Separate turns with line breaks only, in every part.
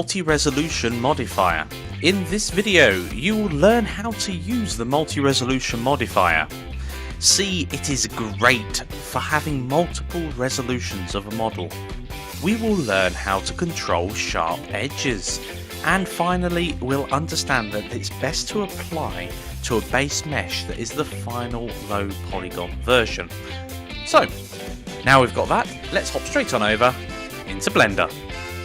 multi-resolution modifier. In this video, you will learn how to use the multi-resolution modifier. See, it is great for having multiple resolutions of a model. We will learn how to control sharp edges. And finally, we'll understand that it's best to apply to a base mesh that is the final low polygon version. So, now we've got that, let's hop straight on over into Blender.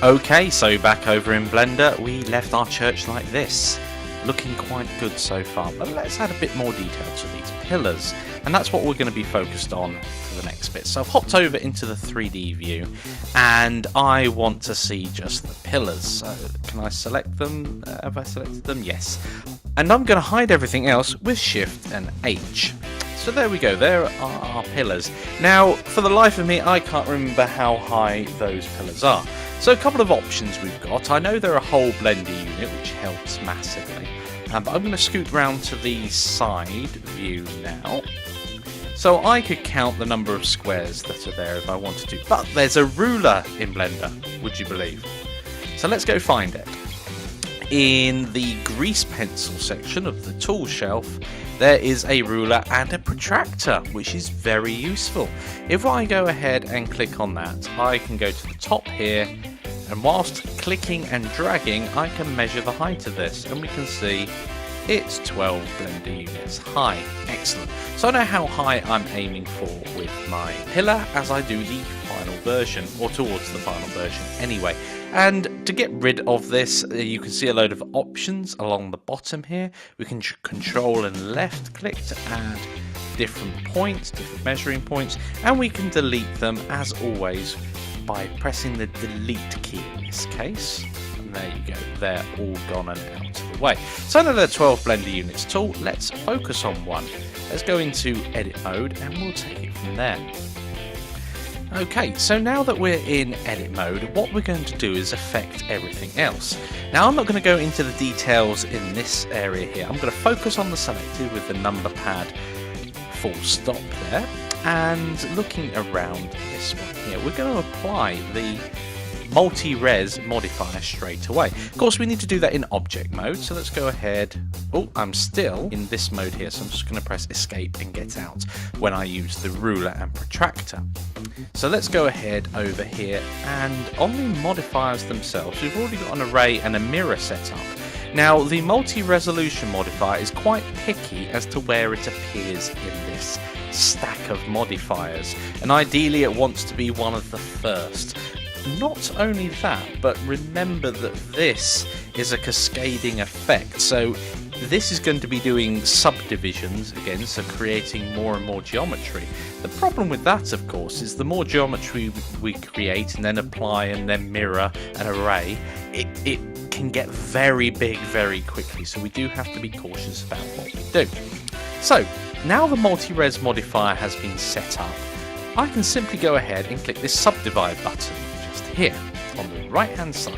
Okay, so back over in Blender, we left our church like this. Looking quite good so far, but let's add a bit more detail to these pillars. And that's what we're going to be focused on for the next bit. So I've hopped over into the 3D view, and I want to see just the pillars. So can I select them? Have I selected them? Yes. And I'm going to hide everything else with Shift and H. So there we go, there are our pillars. Now, for the life of me, I can't remember how high those pillars are. So a couple of options we've got. I know they're a whole Blender unit, which helps massively. But I'm going to scoot round to the side view now. So I could count the number of squares that are there if I wanted to. But there's a ruler in Blender, would you believe? So let's go find it. In the grease pencil section of the tool shelf, there is a ruler and a protractor, which is very useful. If I go ahead and click on that, I can go to the top here, and whilst clicking and dragging, I can measure the height of this, and we can see it's 12 Blender units high. Excellent. So I know how high I'm aiming for with my pillar as I do the final version, or towards the final version anyway. And to get rid of this, you can see a load of options along the bottom here. We can control and left click to add different points, different measuring points, and we can delete them as always by pressing the delete key in this case. And there you go, they're all gone and out of the way. So now there are 12 Blender units tool, let's focus on one. Let's go into edit mode and we'll take it from there. Okay, so now that we're in edit mode, what we're going to do is affect everything else. Now I'm not going to go into the details in this area here. I'm going to focus on the selected with the number pad full stop there. And looking around this one here, we're going to apply the multi-res modifier straight away. Of course, we need to do that in object mode, so let's go ahead. Oh, I'm still in this mode here, so I'm just going to press escape and get out when I use the ruler and protractor. So let's go ahead over here, and on the modifiers themselves, we've already got an array and a mirror set up. Now, the multi-resolution modifier is quite picky as to where it appears in this stack of modifiers, and ideally it wants to be one of the first. Not only that, but remember that this is a cascading effect, so this is going to be doing subdivisions again, so creating more and more geometry. The problem with that, of course, is the more geometry we create and then apply and then mirror an array, it can get very big very quickly, so we do have to be cautious about what we do. So, now the multi-res modifier has been set up, I can simply go ahead and click this subdivide button just here on the right hand side,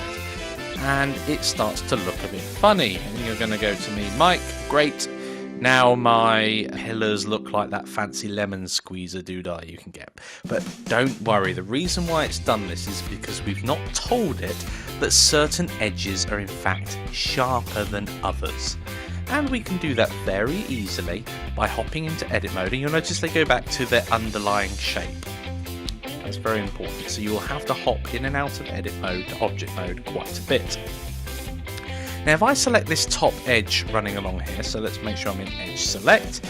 and it starts to look a bit funny. And you're going to go to me, Mike, great, now my pillars look like that fancy lemon squeezer doodah you can get. But don't worry, the reason why it's done this is because we've not told it that certain edges are in fact sharper than others. And we can do that very easily by hopping into edit mode, and you'll notice they go back to their underlying shape. That's very important, so you will have to hop in and out of edit mode to object mode quite a bit. Now if I select this top edge running along here, so let's make sure I'm in edge select,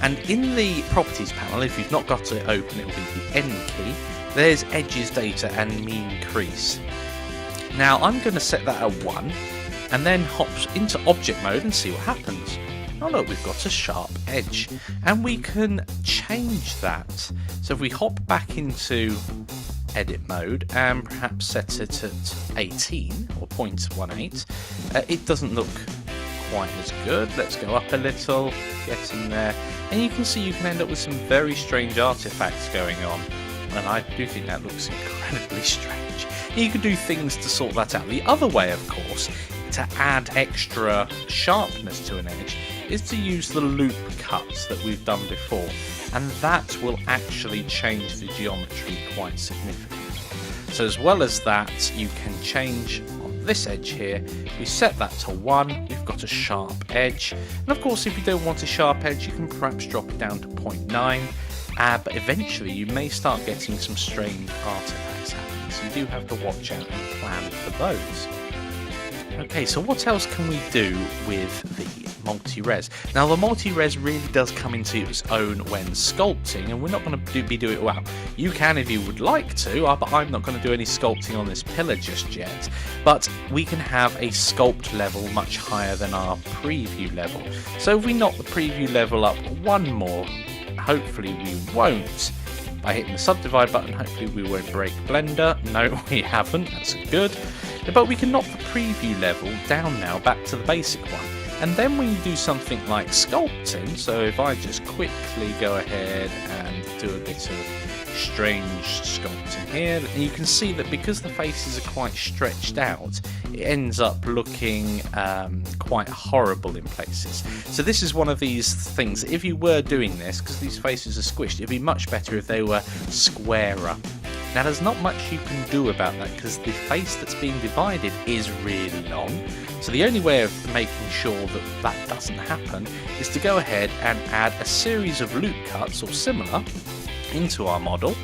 and in the properties panel, if you've not got it open, it will be the N key, there's edges data and mean crease. Now I'm going to set that at 1, and then hops into object mode and see what happens. Oh look, we've got a sharp edge, and we can change that. So if we hop back into edit mode and perhaps set it at 18 or 0.18, it doesn't look quite as good. Let's go up a little, get in there, and you can see you can end up with some very strange artifacts going on, and I do think that looks incredibly strange. You can do things to sort that out. The other way, of course, to add extra sharpness to an edge is to use the loop cuts that we've done before, and that will actually change the geometry quite significantly. So as well as that, you can change on this edge here, we set that to 1, we've got a sharp edge, and of course if you don't want a sharp edge you can perhaps drop it down to 0.9, but eventually you may start getting some strange artifacts happening, so you do have to watch out and plan for those. Okay, so what else can we do with the multi-res? Now the multi-res really does come into its own when sculpting, and we're not going to be doing it well. You can if you would like to, but I'm not going to do any sculpting on this pillar just yet. But we can have a sculpt level much higher than our preview level. So if we knock the preview level up one more, hopefully we won't. By hitting the subdivide button, hopefully we won't break Blender. No, we haven't, that's good. But we can knock the preview level down now back to the basic one. And then when you do something like sculpting, so if I just quickly go ahead and do a bit of strange sculpting here, and you can see that because the faces are quite stretched out, it ends up looking quite horrible in places. So this is one of these things, if you were doing this, because these faces are squished, it'd be much better if they were squarer. Now there's not much you can do about that because the face that's being divided is really long. So the only way of making sure that that doesn't happen is to go ahead and add a series of loop cuts or similar into our model.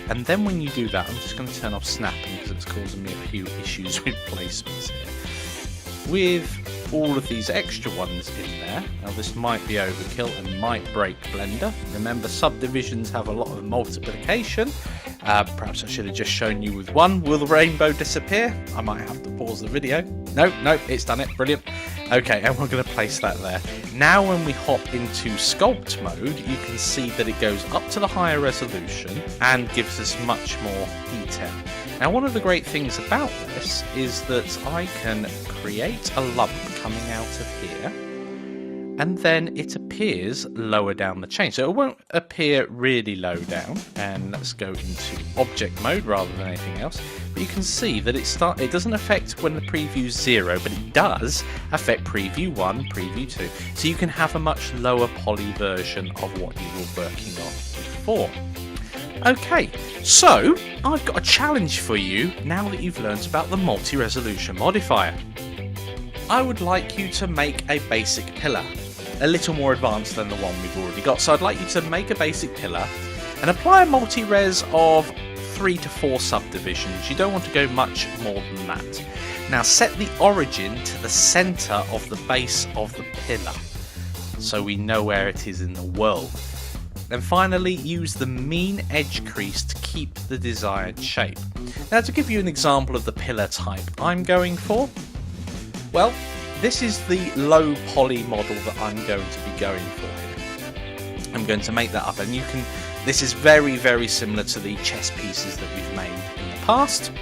And then when you do that, I'm just going to turn off snapping because it's causing me a few issues with placements here. With all of these extra ones in there, now this might be overkill and might break Blender. Remember, subdivisions have a lot of multiplication. Perhaps I should have just shown you with one. Will the rainbow disappear? I might have to pause the video. No, it's done it. Brilliant. Okay, and we're going to place that there. Now when we hop into sculpt mode, you can see that it goes up to the higher resolution and gives us much more detail. Now one of the great things about this is that I can create a lump coming out of here, and then it appears lower down the chain. So it won't appear really low down, and let's go into object mode rather than anything else. But you can see that it doesn't affect when the preview's 0, but it does affect preview 1, preview 2. So you can have a much lower poly version of what you were working on before. Okay, so I've got a challenge for you now that you've learned about the multi-resolution modifier. I would like you to make a basic pillar, a little more advanced than the one we've already got. So I'd like you to make a basic pillar and apply a multi-res of 3 to 4 subdivisions. You don't want to go much more than that. Now set the origin to the center of the base of the pillar so we know where it is in the world. Then finally use the mean edge crease to keep the desired shape. Now to give you an example of the pillar type I'm going for, well, this is the low poly model that I'm going to be going for here. I'm going to make that up, and this is very, very similar to the chess pieces that we've made in the past.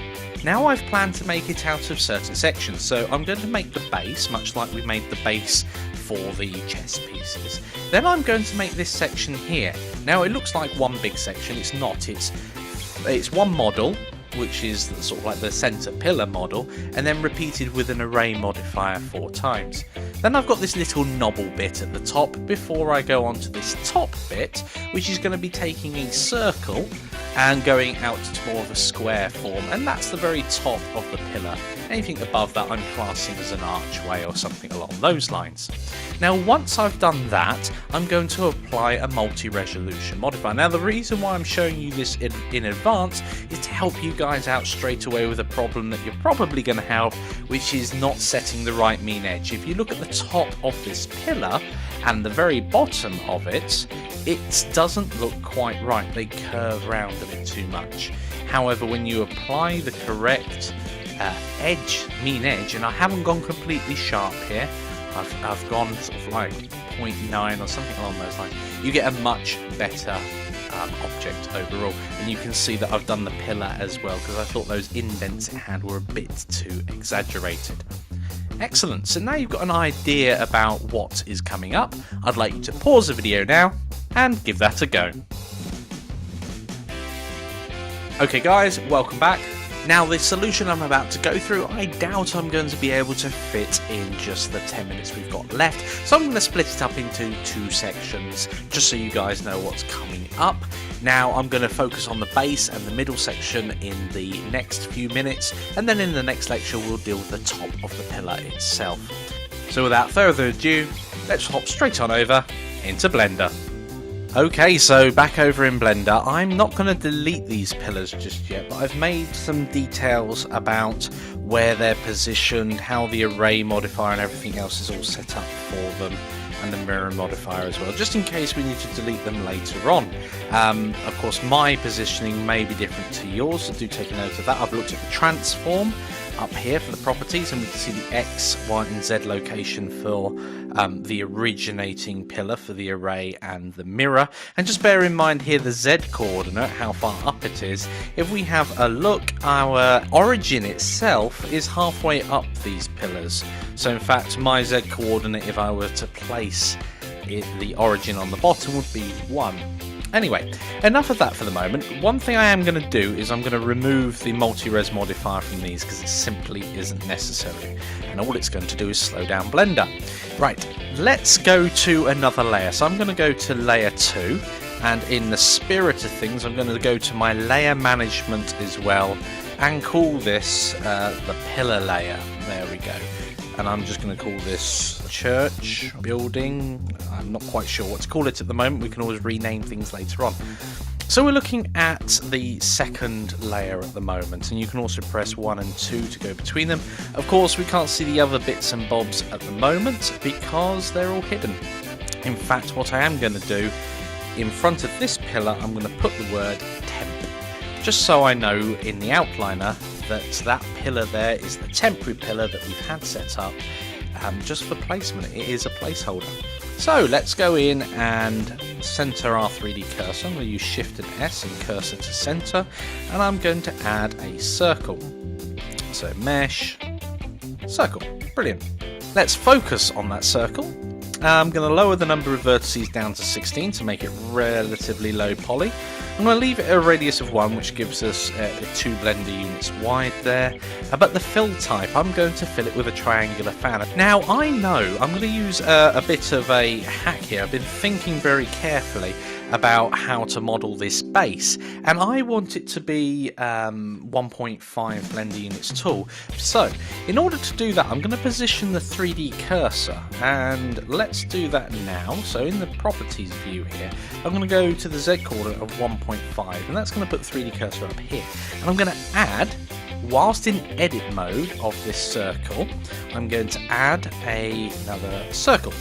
Now I've planned to make it out of certain sections, so I'm going to make the base, much like we made the base for the chess pieces. Then I'm going to make this section here. Now it looks like one big section, it's not, it's one model, which is sort of like the center pillar model, and then repeated with an array modifier 4 times. Then I've got this little knobble bit at the top before I go on to this top bit, which is going to be taking a circle and going out to more of a square form, and that's the very top of the pillar. Anything above that I'm classing as an archway or something along those lines. Now once I've done that, I'm going to apply a multi-resolution modifier. Now the reason why I'm showing you this in advance is to help you guys out straight away with a problem that you're probably going to have, which is not setting the right mean edge. If you look at the top of this pillar and the very bottom of it, it doesn't look quite right. They curve round a bit too much. However, when you apply the correct mean edge, and I haven't gone completely sharp here, I've gone sort of like 0.9 or something along those lines, you get a much better object overall. And you can see that I've done the pillar as well, because I thought those indents it had were a bit too exaggerated. Excellent, so now you've got an idea about what is coming up. I'd like you to pause the video now and give that a go. Okay guys, welcome back. Now the solution I'm about to go through, I doubt I'm going to be able to fit in just the 10 minutes we've got left, so I'm going to split it up into 2 sections just so you guys know what's coming up. Now I'm going to focus on the base and the middle section in the next few minutes, and then in the next lecture we'll deal with the top of the pillar itself. So without further ado, let's hop straight on over into Blender. Okay, so back over in Blender, I'm not going to delete these pillars just yet, but I've made some details about where they're positioned, how the array modifier and everything else is all set up for them, and the mirror modifier as well, just in case we need to delete them later on. Of course, my positioning may be different to yours, so do take a note of that. I've looked at the transform up here for the properties, and we can see the X, Y and Z location for the originating pillar for the array and the mirror. And just bear in mind here the Z coordinate, how far up it is. If we have a look, our origin itself is halfway up these pillars. So in fact, my Z coordinate, if I were to place the origin on the bottom, would be 1. Anyway, enough of that for the moment. One thing I am going to do is I'm going to remove the multi-res modifier from these because it simply isn't necessary. And all it's going to do is slow down Blender. Right, let's go to another layer. So I'm going to go to layer 2. And in the spirit of things, I'm going to go to my layer management as well and call this the pillar layer. There we go. And I'm just going to call this church, building. I'm not quite sure what to call it at the moment. We can always rename things later on. So we're looking at the second layer at the moment, and you can also press 1 and 2 to go between them. Of course, we can't see the other bits and bobs at the moment because they're all hidden. In fact, what I am going to do, in front of this pillar, I'm going to put the word temp, just so I know in the outliner that pillar there is the temporary pillar that we've had set up just for placement. It is a placeholder. So let's go in and center our 3D cursor. I'm going to use Shift and S and cursor to center, and I'm going to add a circle. So mesh, circle, brilliant. Let's focus on that circle. I'm going to lower the number of vertices down to 16 to make it relatively low poly. I'm going to leave it a radius of 1, which gives us 2 Blender units wide there. But the fill type, I'm going to fill it with a triangular fan. Now, I know I'm going to use a bit of a hack here. I've been thinking very carefully about how to model this base, and I want it to be 1.5 Blender units tall. So, in order to do that, I'm going to position the 3D cursor, and let's do that now. So in the properties view here, I'm going to go to the Z coordinate of 1.5, and that's going to put the 3D cursor up here. And I'm going to add, whilst in edit mode of this circle, I'm going to add another circle.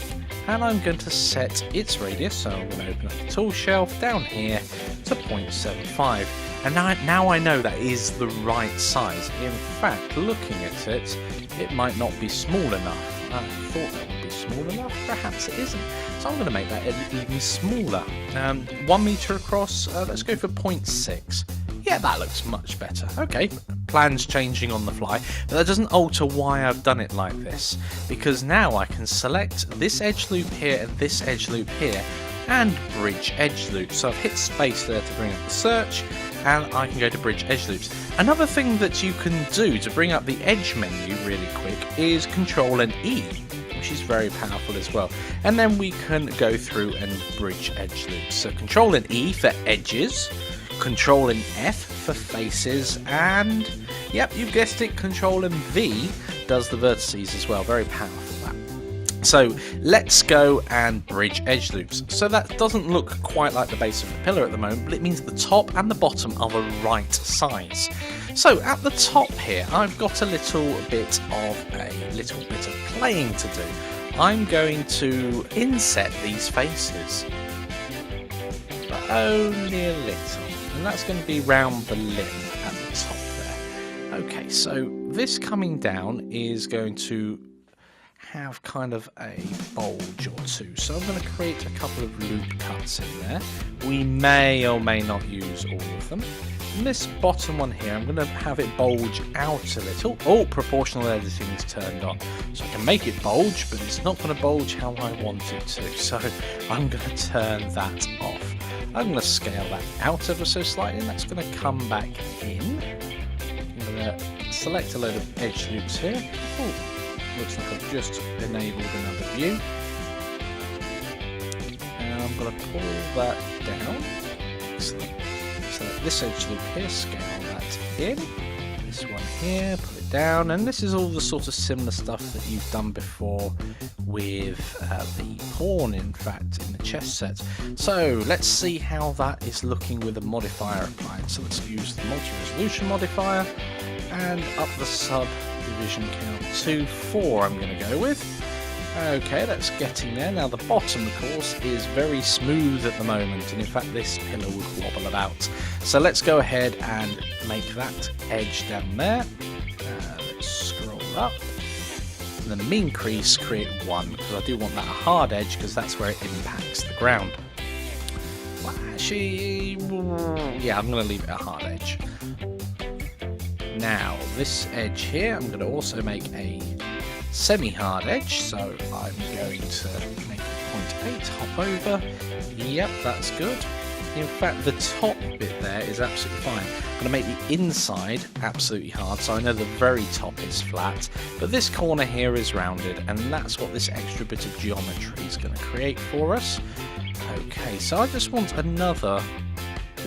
And I'm going to set its radius, so I'm going to open up the tool shelf down here to 0.75. And now I know that is the right size. In fact, looking at it, it might not be small enough. I thought that would be small enough, perhaps it isn't. So I'm going to make that even smaller. 1 meter across, let's go for 0.6. Yeah, that looks much better. Okay, plans changing on the fly, but that doesn't alter why I've done it like this, because now I can select this edge loop here and this edge loop here and bridge edge loops. So I've hit space there to bring up the search, and I can go to bridge edge loops. Another thing that you can do to bring up the edge menu really quick is Control and E, which is very powerful as well. And then we can go through and bridge edge loops. So Control and E for edges, Control and F for faces, and yep, you guessed it, Control and V does the vertices as well. Very powerful, that. So let's go and bridge edge loops. So that doesn't look quite like the base of the pillar at the moment, but it means the top and the bottom are the right size. So at the top here, I've got a little bit of playing to do. I'm going to inset these faces, but only a little. And that's going to be round the limb at the top there. Okay, so this coming down is going to have kind of a bulge or two. So I'm going to create a couple of loop cuts in there. We may or may not use all of them. And this bottom one here, I'm going to have it bulge out a little. Oh, proportional editing is turned on. So I can make it bulge, but it's not going to bulge how I want it to. So I'm going to turn that off. I'm going to scale that out ever so slightly, and that's going to come back in. I'm going to select a load of edge loops here. Oh, looks like I've just enabled another view. And I'm going to pull that down. Excellent.
this edge loop here, scale that in. This one here, put it down, and this is all the sort of similar stuff that you've done before with the pawn, in fact, in the chess set. So let's see how that is looking with the modifier applied. So let's use the multi-resolution modifier and up the subdivision count to 4 I'm going to go with. Okay, that's getting there. Now the bottom, of course, is very smooth at the moment, and in fact this pillar would wobble about. So let's go ahead and make that edge down there. Let's scroll up. And then the mean crease, create 1, because I do want that a hard edge, because that's where it impacts the ground. Well, actually, yeah, I'm going to leave it a hard edge. Now, this edge here, I'm going to also make a semi-hard edge, so I'm going to make it 0.8, hop over. Yep, that's good. In fact, the top bit there is absolutely fine. I'm going to make the inside absolutely hard, so I know the very top is flat, but this corner here is rounded, and that's what this extra bit of geometry is going to create for us. Okay, so I just want another...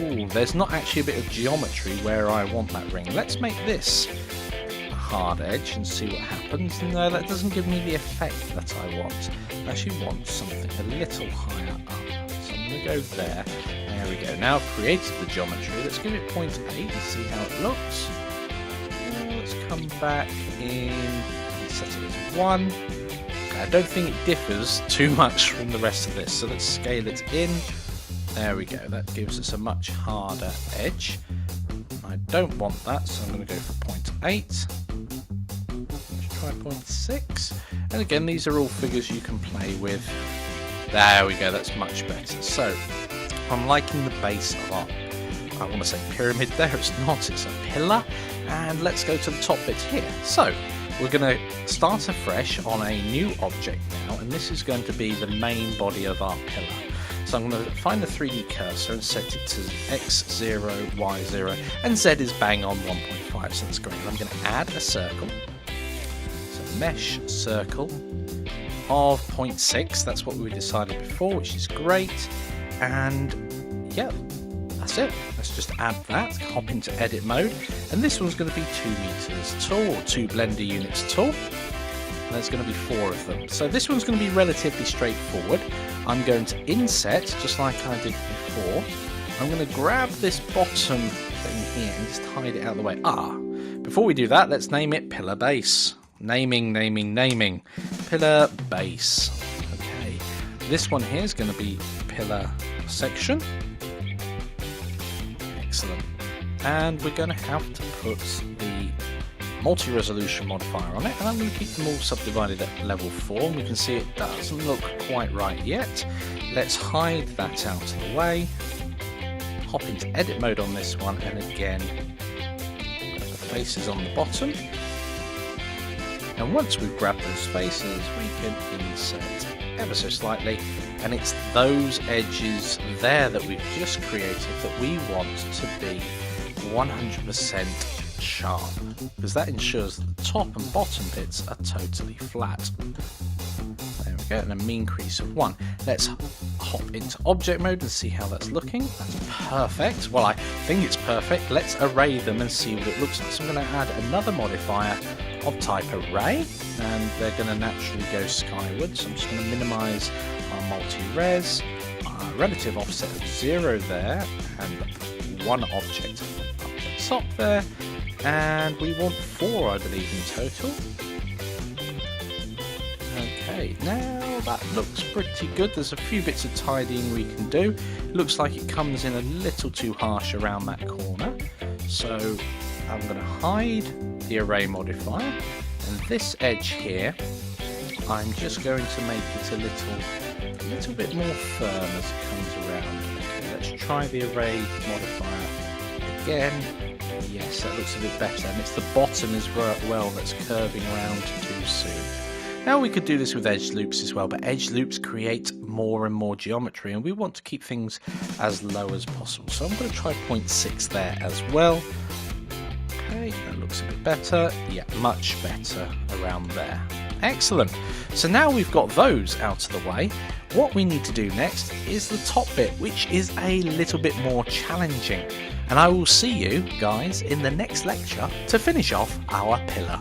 Ooh, there's not actually a bit of geometry where I want that ring. Let's make this hard edge and see what happens. No, that doesn't give me the effect that I want. I actually want something a little higher up. So I'm going to go there. There we go. Now I've created the geometry. Let's give it 0.8 and see how it looks. Let's come back in and set it as 1. I don't think it differs too much from the rest of this. So let's scale it in. There we go. That gives us a much harder edge. I don't want that, so I'm going to go for 0.8. Let's try 0.6. And again, these are all figures you can play with. There we go, that's much better. So, I'm liking the base of our, I want to say pyramid there, it's not, it's a pillar. And let's go to the top bit here. So, we're going to start afresh on a new object now, and this is going to be the main body of our pillar. So I'm going to find the 3D cursor and set it to X0, Y0, and Z is bang on 1.5, so that's great. And I'm going to add a circle. So mesh circle of 0.6, that's what we decided before, which is great. And yeah, that's it. Let's just add that, hop into edit mode, and this one's going to be 2 meters tall, or 2 blender units tall. And there's going to be 4 of them. So this one's going to be relatively straightforward. I'm going to inset, just like I did before. I'm going to grab this bottom thing here and just hide it out of the way. Before we do that, let's name it pillar base. Naming. Pillar base. Okay. This one here is going to be pillar section. Excellent. And we're going to have to put the multi-resolution modifier on it, and I'm going to keep them all subdivided at level 4, and we can see it doesn't look quite right yet. Let's hide that out of the way, hop into edit mode on this one, and again the faces on the bottom, and once we've grabbed those faces we can insert ever so slightly, and it's those edges there that we've just created that we want to be 100% sharp, because that ensures that the top and bottom bits are totally flat. There we go, and a mean crease of 1. Let's hop into object mode and see how that's looking. That's perfect. Well, I think it's perfect. Let's array them and see what it looks like. So I'm going to add another modifier of type array, and they're going to naturally go skyward. So I'm just going to minimize our multi-res, relative offset of 0 there, and 1 object up the top there. And we want 4, I believe, in total. Okay, now that looks pretty good. There's a few bits of tidying we can do. It looks like it comes in a little too harsh around that corner. So I'm going to hide the array modifier. And this edge here, I'm just going to make it a little bit more firm as it comes around. Okay, let's try the array modifier again. Yes, that looks a bit better, and it's the bottom as well that's curving around too soon. Now we could do this with edge loops as well, but edge loops create more and more geometry, and we want to keep things as low as possible. So I'm going to try 0.6 there as well. Okay, that looks a bit better. Yeah, much better around there. Excellent. So now we've got those out of the way, What we need to do next is the top bit, which is a little bit more challenging. And I will see you guys in the next lecture to finish off our pillar.